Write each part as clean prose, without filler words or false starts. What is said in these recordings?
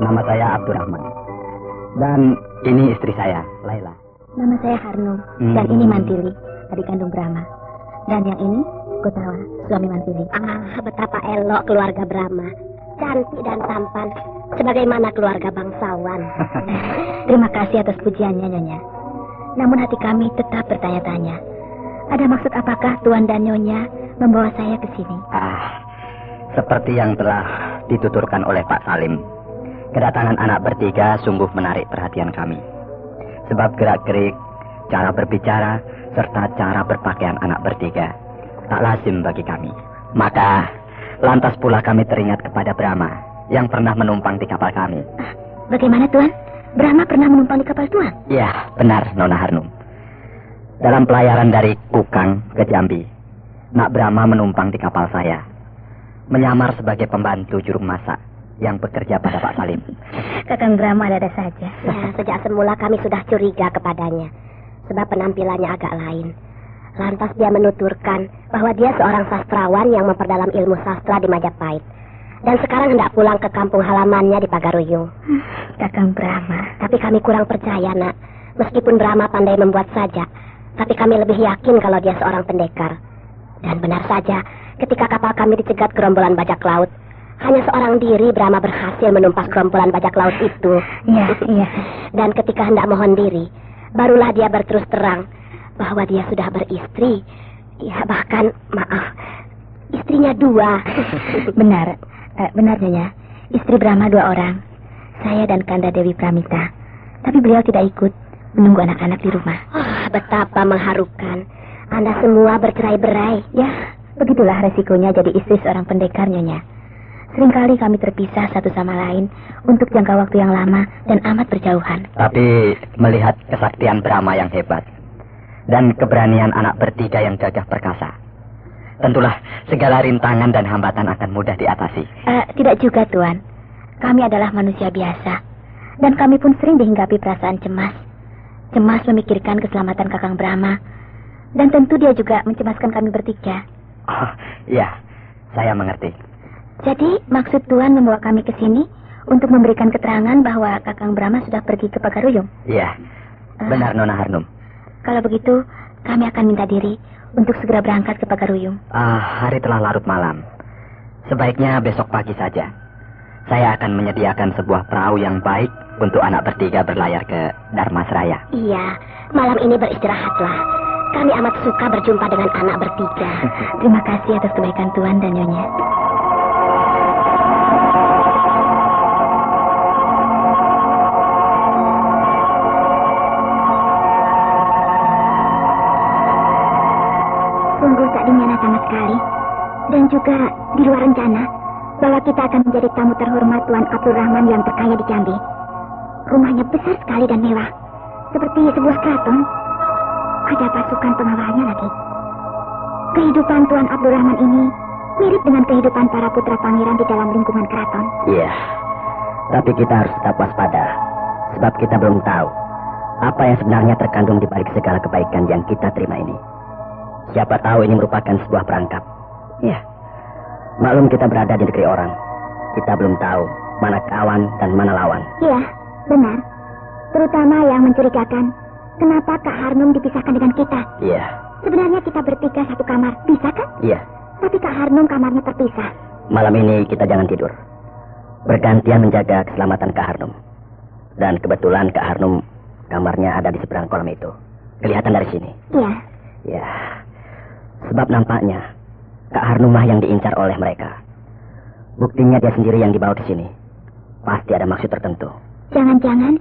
Nama saya Abdurrahman. Dan ini istri saya, Laila. Nama saya Harnum. Dan ini Mantili, adik kandung Brahma. Dan yang ini Kotawa, suami Mantili. Betapa elok keluarga Brahma. Cantik dan tampan, sebagaimana keluarga bangsawan. Terima kasih atas pujiannya, Nyonya. Namun hati kami tetap bertanya-tanya. Ada maksud apakah Tuan dan Nyonya membawa saya ke sini? Seperti yang telah dituturkan oleh Pak Salim, kedatangan anak bertiga sungguh menarik perhatian kami. Sebab gerak-gerik, cara berbicara, serta cara berpakaian anak bertiga tak lazim bagi kami. Maka lantas pula kami teringat kepada Brahma yang pernah menumpang di kapal kami. Bagaimana, Tuan? Brahma pernah menumpang di kapal Tuan? Ya, benar, Nona Harnum. Dalam pelayaran dari Kukang ke Jambi, Nak Brahma menumpang di kapal saya, menyamar sebagai pembantu juru masak yang bekerja pada Pak Salim. Kakang Brahma ada saja. Ya, sejak semula kami sudah curiga kepadanya, sebab penampilannya agak lain. Lantas dia menuturkan bahwa dia seorang sastrawan yang memperdalam ilmu sastra di Majapahit. Dan sekarang hendak pulang ke kampung halamannya di Pagaruyung. Kakang Brahma. Tapi kami kurang percaya, Nak. Meskipun Brahma pandai membuat sajak, tapi kami lebih yakin kalau dia seorang pendekar. Dan benar saja, ketika kapal kami dicegat gerombolan bajak laut, hanya seorang diri Brahma berhasil menumpas gerombolan bajak laut itu. Iya. Dan ketika hendak mohon diri, barulah dia berterus terang bahwa dia sudah beristri. Ya, bahkan, maaf, istrinya 2. Benar, Nyonya. Istri Brahma 2 orang. Saya dan Kanda Dewi Pramita. Tapi beliau tidak ikut, menunggu anak-anak di rumah. Betapa mengharukan. Anda semua bercerai-berai. Ya, begitulah resikonya jadi istri seorang pendekar, Nyonya. Seringkali kami terpisah satu sama lain untuk jangka waktu yang lama dan amat berjauhan. Tapi melihat kesaktian Brahma yang hebat dan keberanian anak bertiga yang gagah perkasa, tentulah segala rintangan dan hambatan akan mudah diatasi. Tidak juga, Tuan. Kami adalah manusia biasa. Dan kami pun sering dihinggapi perasaan cemas. Cemas memikirkan keselamatan Kakang Brahma. Dan tentu dia juga mencemaskan kami bertiga. Iya, saya mengerti. Jadi, maksud Tuan membawa kami ke sini untuk memberikan keterangan bahwa Kakang Brahma sudah pergi ke Pagaruyung? Iya, benar, Nona Harnum. Kalau begitu, kami akan minta diri untuk segera berangkat ke Pagaruyung. Hari telah larut malam. Sebaiknya besok pagi saja. Saya akan menyediakan sebuah perahu yang baik untuk anak bertiga berlayar ke Dharmasraya. Iya, malam ini beristirahatlah. Kami amat suka berjumpa dengan anak bertiga. Terima kasih atas kebaikan Tuan dan Nyonya. Sungguh tak dinyatakan sekali. Dan juga di luar rencana bahwa kita akan menjadi tamu terhormat Tuan Abdurrahman yang terkaya di Jambi. Rumahnya besar sekali dan mewah, seperti sebuah keraton. Ada pasukan pengawalnya lagi. Kehidupan Tuan Abdurrahman ini mirip dengan kehidupan para putra pangeran di dalam lingkungan keraton. Iya, tapi kita harus tetap waspada, sebab kita belum tahu apa yang sebenarnya terkandung di balik segala kebaikan yang kita terima ini. Siapa tahu ini merupakan sebuah perangkap. Ya, maklum kita berada di negeri orang. Kita belum tahu mana kawan dan mana lawan. Iya, benar. Terutama yang mencurigakan, kenapa Kak Harnum dipisahkan dengan kita? Iya. Sebenarnya kita bertiga satu kamar, bisa kan? Iya. Tapi Kak Harnum kamarnya terpisah. Malam ini kita jangan tidur. Bergantian menjaga keselamatan Kak Harnum. Dan kebetulan Kak Harnum kamarnya ada di seberang kolam itu. Kelihatan dari sini. Iya. Ya. Sebab nampaknya Kak Harnumah yang diincar oleh mereka. Buktinya dia sendiri yang dibawa ke sini. Pasti ada maksud tertentu. Jangan-jangan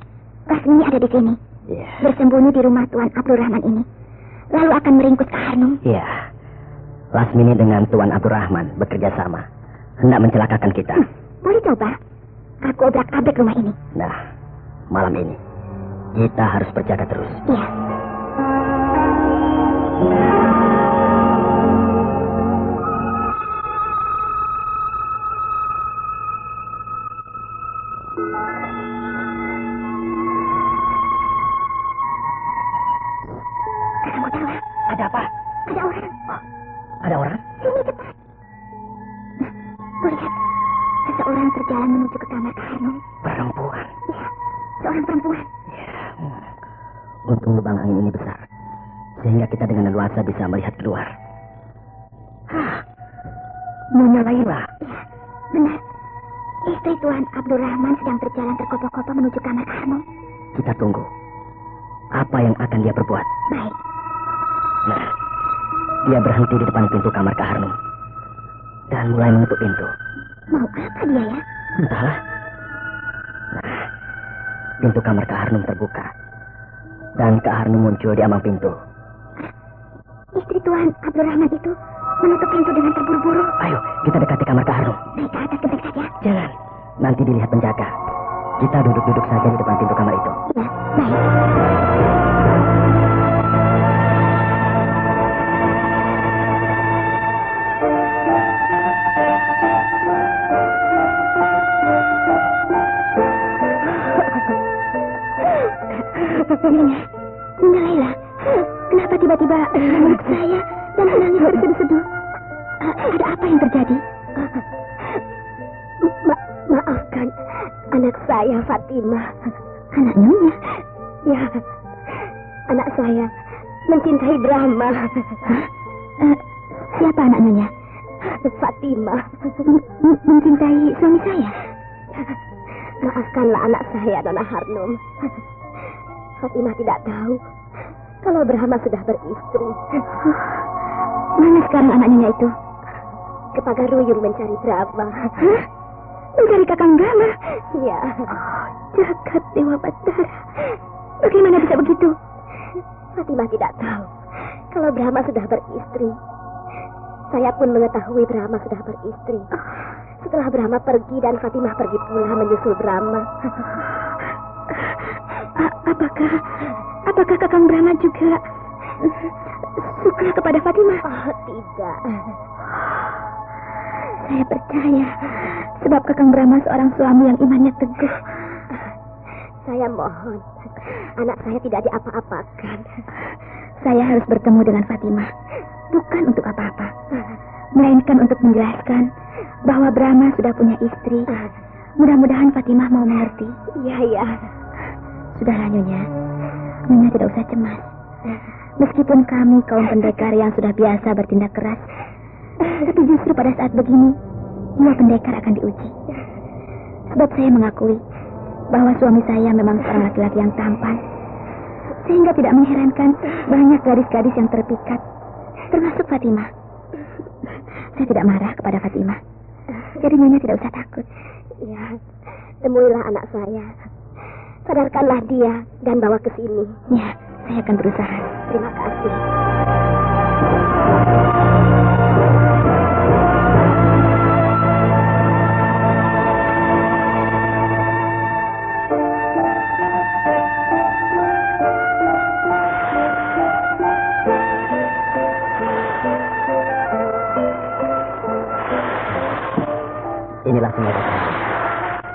Lasmini ada di sini. Iya. Bersembunyi di rumah Tuan Abdurrahman ini. Lalu akan meringkus Kak Harnum. Iya. Lasmini dengan Tuan Abdurrahman bekerja sama. Hendak mencelakakan kita. Boleh coba. Aku obrak-abrik rumah ini. Nah, malam ini kita harus berjaga terus. Iya. Ada apa? Ada orang. Ada orang? Sini cepat. Tuh lihat. Seseorang terjatuh berjalan menuju ke kamar Kak Harnum. Perempuan? Iya, seorang perempuan. Ya. Untung lubang angin ini besar, sehingga kita dengan leluasa bisa melihat keluar. Hah, Nyonya Laila. Iya, benar. Istri Tuan Abdurrahman sedang berjalan terkopoh-kopoh menuju kamar Kak Harnum. Kita tunggu. Apa yang akan dia perbuat? Baik. Nah, dia berhenti di depan pintu kamar Kak Harnum dan mulai menutup pintu. Mau apa dia ya? Entahlah. Nah, pintu kamar Kak Harnum terbuka dan Kak Harnum muncul di ambang pintu. Istri Tuan Abdurrahman itu menutup pintu dengan terburu-buru. Ayo, kita dekati kamar Kak Harnum. Naik ke atas gebek saja. Jangan, nanti dilihat penjaga. Kita duduk-duduk saja di depan pintu kamar itu. Iya, baik. Nyonya Laila, kenapa tiba-tiba memeluk saya dan menangis terseduh-seduh? Ada apa yang terjadi? Maafkan anak saya, Fatimah. Anak Nyonya? Ya, anak saya mencintai Brahma. Siapa anak Nyonya? Fatimah. Mencintai suami saya? Maafkanlah anak saya, Nona Harnum. Fatimah tidak tahu kalau Brahma sudah beristri. Mana sekarang anak Nyonya itu? Ke Pagaruyung mencari Brahma. Mencari Kakang Brahma? Ya. Jagat Dewa Batara. Bagaimana bisa begitu? Fatimah tidak tahu kalau Brahma sudah beristri. Saya pun mengetahui Brahma sudah beristri setelah Brahma pergi dan Fatimah pergi pula menyusul Brahma. Apakah Kakang Brahma juga suka kepada Fatimah? Oh, tidak. Saya percaya, sebab Kakang Brahma seorang suami yang imannya teguh. Saya mohon, anak saya tidak diapa-apakan. Saya harus bertemu dengan Fatimah, bukan untuk apa-apa, melainkan untuk menjelaskan bahwa Brahma sudah punya istri. Mudah-mudahan Fatimah mau mengerti. Iya. Sudahlah Nyonya, Nyonya tidak usah cemas. Meskipun kami kaum pendekar yang sudah biasa bertindak keras, tapi justru pada saat begini, jiwa pendekar akan diuji. Sebab saya mengakui bahwa suami saya memang seorang laki-laki yang tampan, sehingga tidak mengherankan banyak gadis-gadis yang terpikat, termasuk Fatimah. Saya tidak marah kepada Fatimah, jadi Nyonya tidak usah takut. Ya, temuilah anak saya. Sadarkanlah dia dan bawa ke sini. Ya, saya akan berusaha. Terima kasih. Inilah sungai Batara.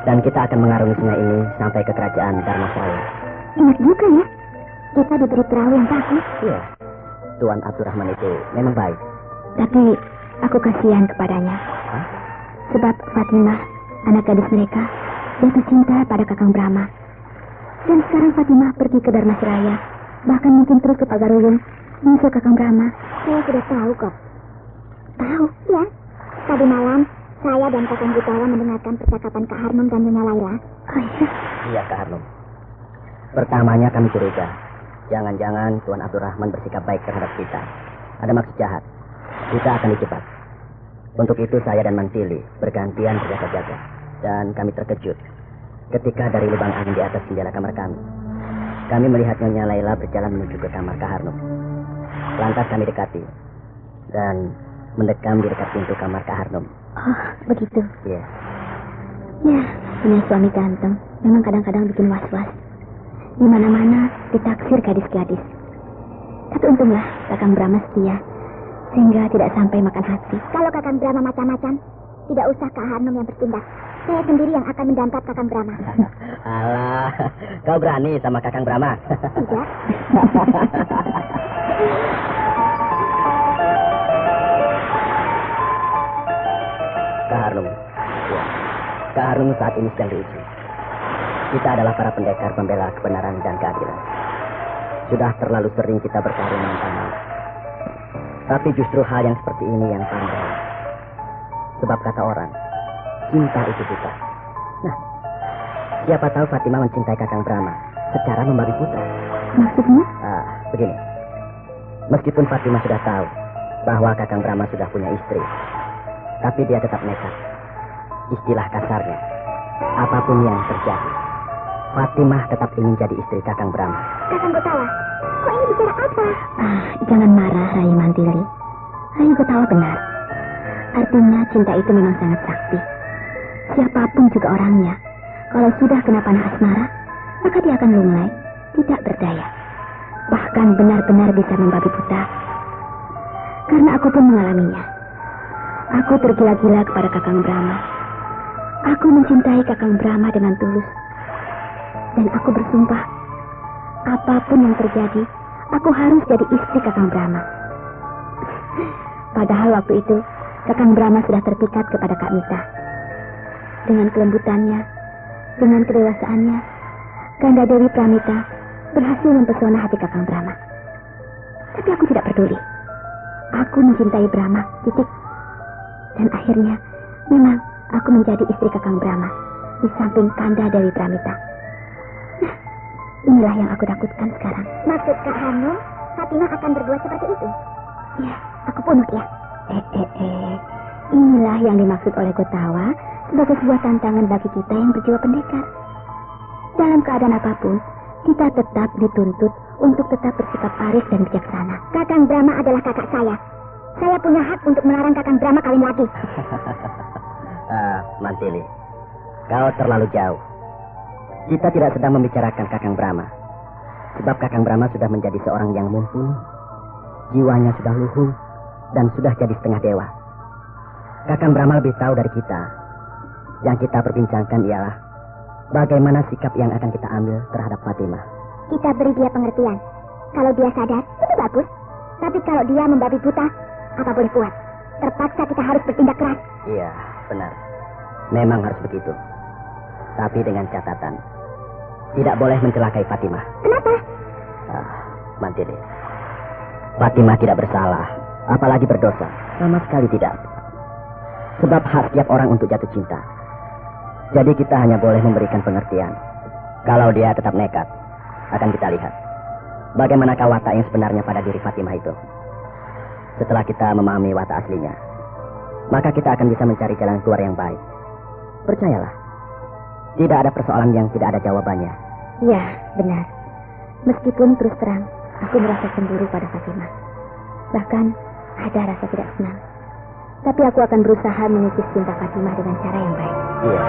Dan kita akan mengarungi sungai ini sampai ke kerajaan Dharmasraya. Ingat juga ya, kita diberi perahu yang bagus. Iya, Tuan Abdurrahman itu memang baik. Tapi aku kasihan kepadanya. Hah? Sebab Fatimah, anak gadis mereka, jatuh cinta pada Kakang Brahma. Dan sekarang Fatimah pergi ke Dharmasraya, bahkan mungkin terus ke Pagaruyung, menyusul Kakang Brahma. Saya sudah tahu kok. Tahu? Ya. Tadi malam, saya dan Kakang Butara mendengarkan percakapan Kak Harnum dan Nyonya Laila. Oh iya? Iya, Kak Harnum. Pertamanya kami curiga. Jangan-jangan Tuan Abdurrahman bersikap baik terhadap kita. Ada maksud jahat. Kita akan dicepat. Untuk itu saya dan Mantili bergantian berjaga-jaga. Dan kami terkejut ketika dari lubang angin di atas jendela kamar kami, kami melihat Nyonya Laila berjalan menuju ke kamar Kak Harnum. Lantas kami dekati dan mendekam di dekat pintu kamar Kak Harnum. Oh, begitu. Iya. Ya, punya suami ganteng memang kadang-kadang bikin was-was. Di mana-mana ditaksir gadis-gadis. Tapi untunglah Kakang Brahma setia, sehingga tidak sampai makan hati. Kalau Kakang Brahma macam-macam, tidak usah Kak Harnum yang bertindak. Saya sendiri yang akan mendampak Kakang Brahma. Alah, kau berani sama Kakang Brahma? Tidak. Kak Harnum, ya. Keharun saat ini sedang diuji. Kita adalah para pendekar pembela kebenaran dan keadilan. Sudah terlalu sering kita bertarung melawan maut. Tapi justru hal yang seperti ini yang pandai. Sebab kata orang, cinta itu buta. Nah, siapa tahu Fatimah mencintai Kakang Brahma secara membabi buta. Maksudnya? Begini. Meskipun Fatimah sudah tahu bahwa Kakang Brahma sudah punya istri, tapi dia tetap nekat. Istilah kasarnya, apapun yang terjadi, Fatimah tetap ingin jadi istri Kakang Brahma. Kakang Gotawa, kok ini bicara apa? Jangan marah, Rai Mantili. Rai Gotawa benar. Artinya cinta itu memang sangat sakti. Siapapun juga orangnya, kalau sudah kena panah asmara, maka dia akan lunglai, tidak berdaya. Bahkan benar-benar bisa membabi buta. Karena aku pun mengalaminya. Aku tergila-gila kepada Kakang Brahma. Aku mencintai Kakang Brahma dengan tulus. Dan aku bersumpah, apapun yang terjadi, aku harus jadi istri Kakang Brahma. Padahal waktu itu, Kakang Brahma sudah terpikat kepada Kak Mita. Dengan kelembutannya, dengan kedewasaannya, Kanda Dewi Pramita berhasil mempesona hati Kakang Brahma. Tapi aku tidak peduli. Aku mencintai Brahma, titik. Dan akhirnya, memang aku menjadi istri Kakang Brahma di samping Kanda Dewi Pramita. Nah, inilah yang aku takutkan sekarang. Maksud Kak Hanum, Fatimah akan berbuat seperti itu? Ya, aku punuk ya. Inilah yang dimaksud oleh Gotawa sebagai sebuah tantangan bagi kita yang berjiwa pendekar. Dalam keadaan apapun, kita tetap dituntut untuk tetap bersikap arif dan bijaksana. Kakang Brahma adalah kakak saya. Saya punya hak untuk melarang Kakang Brahma kawin lagi. Mantili, kau terlalu jauh. Kita tidak sedang membicarakan Kakang Brahma. Sebab Kakang Brahma sudah menjadi seorang yang mumpuni. Jiwanya sudah luhur dan sudah jadi setengah dewa. Kakang Brahma lebih tahu dari kita. Yang kita perbincangkan ialah bagaimana sikap yang akan kita ambil terhadap Fatimah. Kita beri dia pengertian. Kalau dia sadar, itu bagus. Tapi kalau dia membabi buta, apa boleh buat? Terpaksa kita harus bertindak keras. Iya, benar. Memang harus begitu. Tapi dengan catatan, tidak boleh mencelakai Fatimah. Kenapa? Mantili, Fatimah tidak bersalah, apalagi berdosa. Sama sekali tidak. Sebab hak setiap orang untuk jatuh cinta. Jadi kita hanya boleh memberikan pengertian. Kalau dia tetap nekat, akan kita lihat bagaimanakah watak yang sebenarnya pada diri Fatimah itu. Setelah kita memahami watak aslinya, maka kita akan bisa mencari jalan keluar yang baik. Percayalah, tidak ada persoalan yang tidak ada jawabannya. Ya, benar. Meskipun terus terang, aku merasa cemburu pada Fatimah. Bahkan ada rasa tidak senang. Tapi aku akan berusaha mengikis cinta Fatimah dengan cara yang baik. Iya.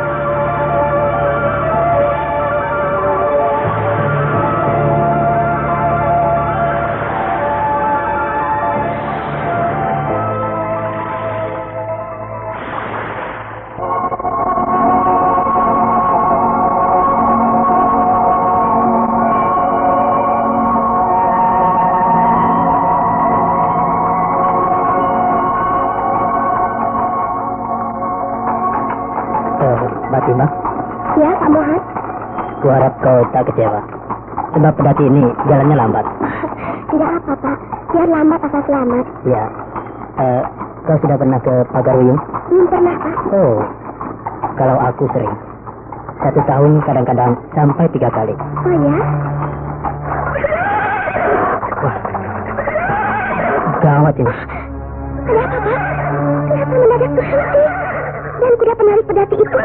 Fatimah? Ya, Pak Mohan. Kuharap kau tak kecewa. Sebab pedati ini jalannya lambat. Tidak apa, Pak. Biar lambat asal selamat. Ya. Kau sudah pernah ke Pagaruyung? Belum pernah, Pak. Oh, kalau aku sering. 1 tahun kadang-kadang sampai 3 kali. Oh ya? Wah, gawat ini. Kenapa, Pak? Kenapa mendadak berhenti? Dan kuda penarik pedati itu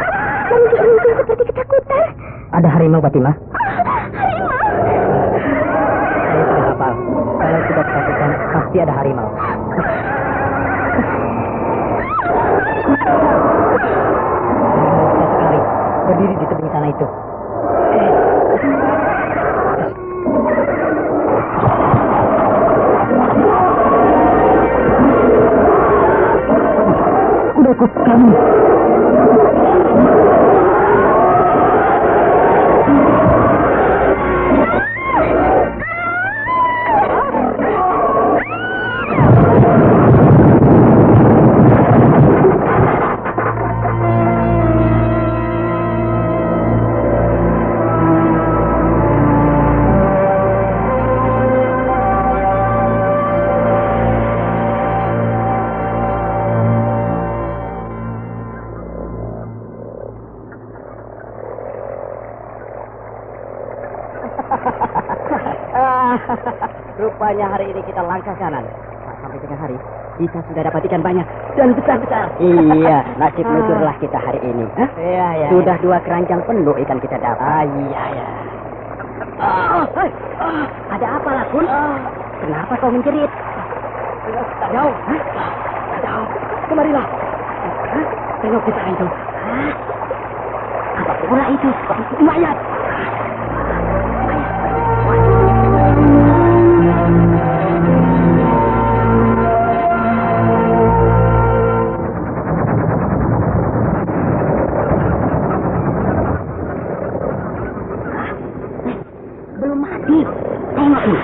mungkin seperti ketakutan. Ada harimau, Fatimah. Harimau! Saya sudah hafal. Kalau sudah ketakutan, pasti ada harimau. Sekali berdiri di tebing sana itu. Kudaku kamu. Rupanya hari ini kita langkah kanan. Sampai tengah hari, kita sudah dapat ikan banyak dan besar-besar. Iya, nasib luncurlah kita hari ini. Iya. Sudah 2 keranjang penuh ikan kita dapat. Iya. Ada apa, Lakun? Kenapa kau menjerit? Tak jauh. Kemarilah. Tengok kita itu. Apa pula itu? Mayat. Belum mati. Tengok ini.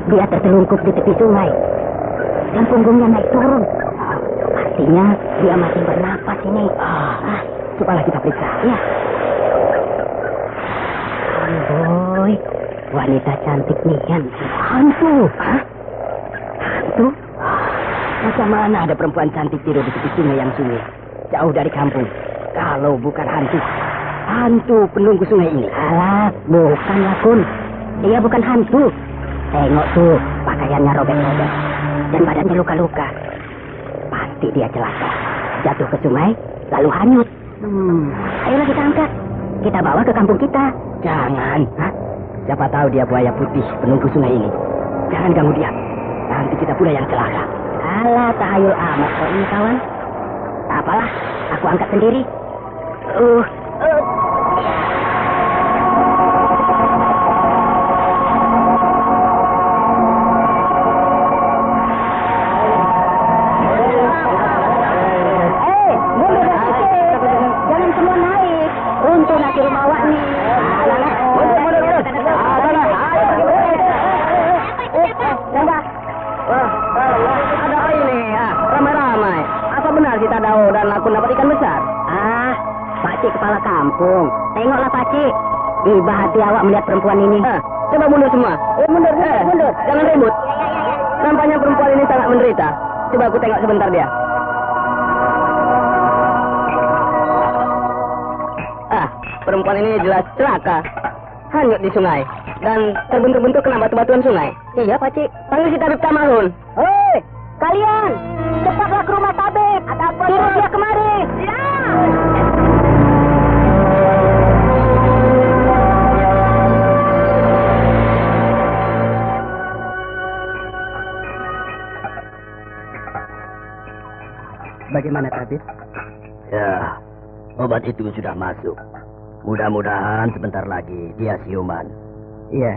Dia tertelungkup di tepi sungai. Dan punggungnya naik turun. Artinya dia masih bernapas ini. Cobalah kita periksa. Ya. Boy, wanita cantik nian. Hantu. Hantu? Macam mana ada perempuan cantik tidur di tepi sungai yang sunyi, jauh dari kampung? Kalau bukan hantu penunggu sungai ini. Alah, bukan, Lakun. Dia bukan hantu. Tengok tuh, pakaiannya robek-robek dan badannya luka-luka. Pasti dia celaka, jatuh ke sungai lalu hanyut. Ayolah kita angkat, kita bawa ke kampung kita. Jangan. Siapa tahu dia buaya putih penunggu sungai ini. Jangan ganggu dia. Nanti kita pula yang celaka. Alah, tahayul amat kok ini, kawan. Tak apalah, aku angkat sendiri. Jangan semua naik. Untuk nanti rumah awak nih. Ada apa ini? Ramai-ramai. Apa benar kita Dao dan Lakun dapat ikan besar? Pakcik kepala kampung. Tengoklah, Pakcik. Iba hati awak melihat perempuan ini. Coba mundur semua. Mundur. Jangan ribut. Nampaknya perempuan ini sangat menderita. Coba aku tengok sebentar dia. Perempuan ini jelas celaka. Hanyut di sungai. Dan terbentur-bentur kena batu-batuan sungai. Iya, Pakcik. Panggil si Tabib Kamalun. Hei, kalian! Cepatlah ke rumah Tabib. Ada apa? Suruh dia kemari. Ya! Bagaimana, Tabib? Ya, obat itu sudah masuk. Mudah-mudahan sebentar lagi dia siuman. Iya.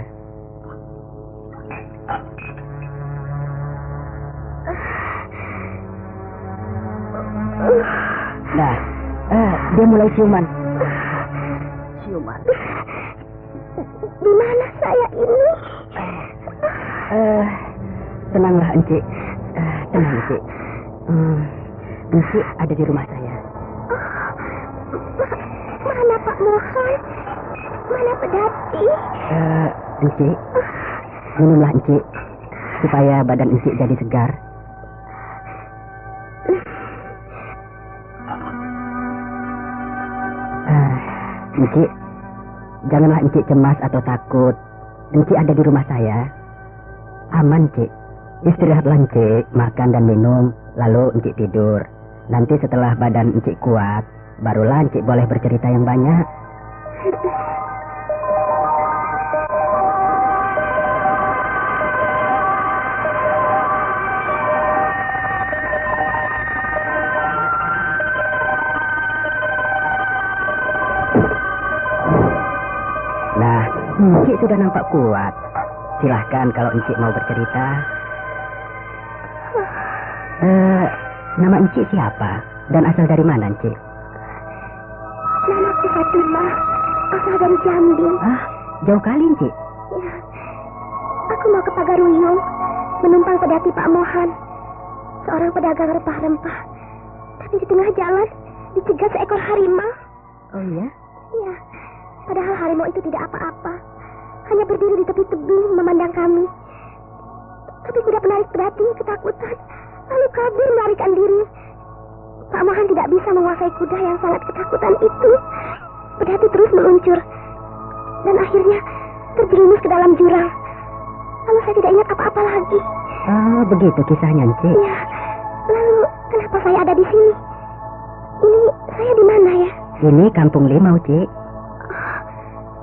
Nah, dia mulai siuman. Di mana saya ini? Tenanglah, Encik. Tenang, Encik. Encik ada di rumah saya. Mana Pak Mohan? Mana Pedati? Encik, minumlah Encik, supaya badan Encik jadi segar. Encik, janganlah Encik cemas atau takut. Encik ada di rumah saya. Aman, Encik. Istirahatlah Encik, makan dan minum, lalu Encik tidur. Nanti setelah badan Encik kuat, barulah Encik boleh bercerita yang banyak. Nah, Encik sudah nampak kuat. Silahkan kalau Encik mau bercerita. Nama Encik siapa? Dan asal dari mana, Encik? Namaku Fatimah, asal dari Jambi. Jauh kali, Encik. Ya, aku mau ke Pagaruyung, menumpang pedati Pak Mohan, seorang pedagang rempah-rempah. Tapi di tengah jalan dicegat seekor harimau. Oh iya? Ya, padahal harimau itu tidak apa-apa, hanya berdiri di tepi tebing memandang kami. Tapi kuda penarik pedati ketakutan, lalu kabur melarikan diri. Pak Mohan tidak bisa menguasai kuda yang sangat ketakutan itu. Pedati terus meluncur dan akhirnya terjerumus ke dalam jurang. lalu saya tidak ingat apa-apa lagi. Oh, begitu kisahnya, Encik. Ya, lalu kenapa saya ada di sini? Ini saya di mana ya? Ini Kampung Limau, Cik.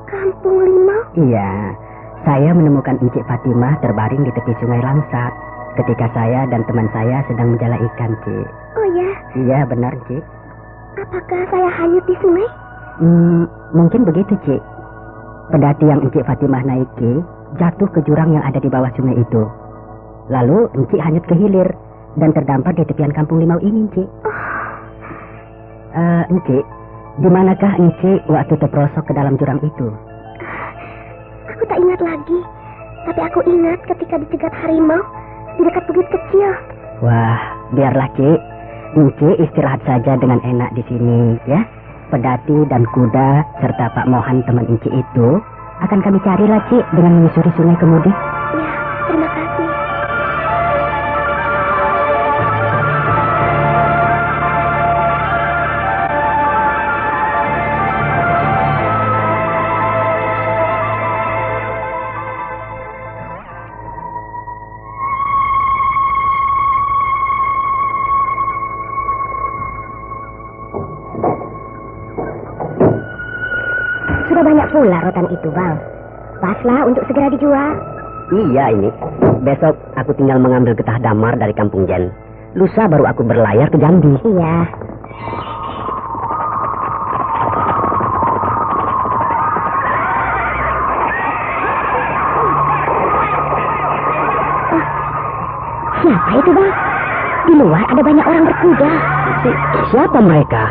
Kampung Limau? Iya, saya menemukan Encik Fatimah terbaring di tepi sungai Lamsat ketika saya dan teman saya sedang menjala ikan, Cik. Oh ya, Iya, benar, Cik. apakah saya hanyut di sungai? Mungkin begitu, Cik. Pedati yang Encik Fatimah naiki jatuh ke jurang yang ada di bawah sungai itu. Lalu Encik hanyut ke hilir dan terdampar di tepian Kampung Limau ini, Cik. Encik, di manakah Encik waktu terperosok ke dalam jurang itu? Aku tak ingat lagi. Tapi aku ingat ketika dicegat harimau di dekat bukit kecil. Wah, biarlah, Cik. Encik istirahat saja dengan enak di sini, ya. Pedati dan kuda serta Pak Mohan teman Encik itu akan kami carilah, Cik, dengan menyusuri sungai Kemudik. Ya, terima kasih. Sudah banyak pula rotan itu, Bang. Paslah untuk segera dijual. Iya, ini. Besok aku tinggal mengambil getah damar dari Kampung Jen. Lusa baru aku berlayar ke Jambi. Iya. Siapa itu, Bang? Di luar ada banyak orang berkuda. Siapa mereka?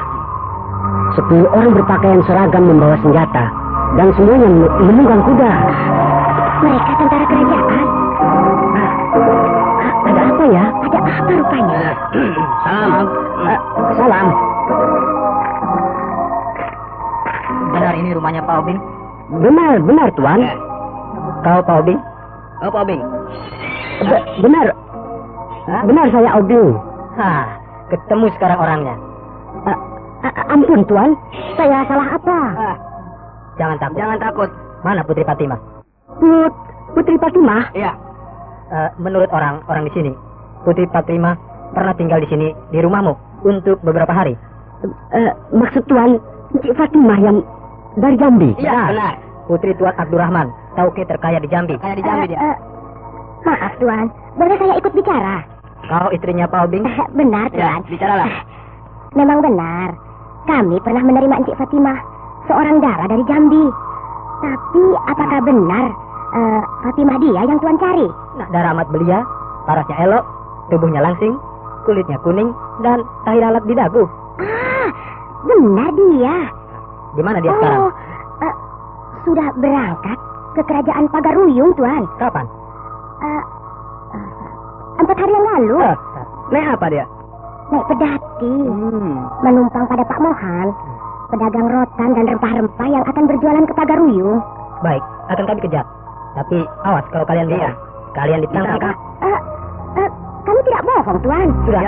10 orang berpakaian seragam membawa senjata dan semuanya menunggang kuda. Mereka tentara kerajaan. Ada apa ya? Ada apa rupanya? Salam. Salam. Benar ini rumahnya Pak Obing? Benar, Tuan. Kau Pak Obing? Oh, Pak Obing. Benar. Hah? Benar saya Obing. Ketemu sekarang orangnya. Ampun, Tuan. Saya salah apa? Jangan takut. Mana Putri Fatimah? Putri Fatimah? Iya. Menurut orang di sini, Putri Fatimah pernah tinggal di sini di rumahmu untuk beberapa hari. Maksud Tuan, Encik Fatimah yang dari Jambi? Iya, benar. Putri Tuan Abdurrahman, tauke terkaya di Jambi. Kaya di Jambi dia. Maaf, Tuan. Boleh saya ikut bicara? Kau istrinya Pak Obing? Benar, Ya, Tuan. bicaralah. Memang benar. Kami pernah menerima Encik Fatimah, seorang dara dari Jambi. Tapi apakah benar Fatimah dia yang Tuan cari? Nah, darah amat belia, parasnya elok, tubuhnya langsing, kulitnya kuning, dan tahi lalat di dagu. Benar dia. Di mana dia sekarang? Sudah berangkat ke kerajaan Pagaruyung, Tuan. Kapan? 4 hari yang lalu. Naik apa dia? Naik pedati. Menumpang pada Pak Mohan, pedagang rotan dan rempah-rempah yang akan berjualan ke Pagaruyung. Baik, akan kami kejar. Tapi awas kalau kalian bohong. Kalian ditangkap. Kami tidak bohong, Tuan. Sudah.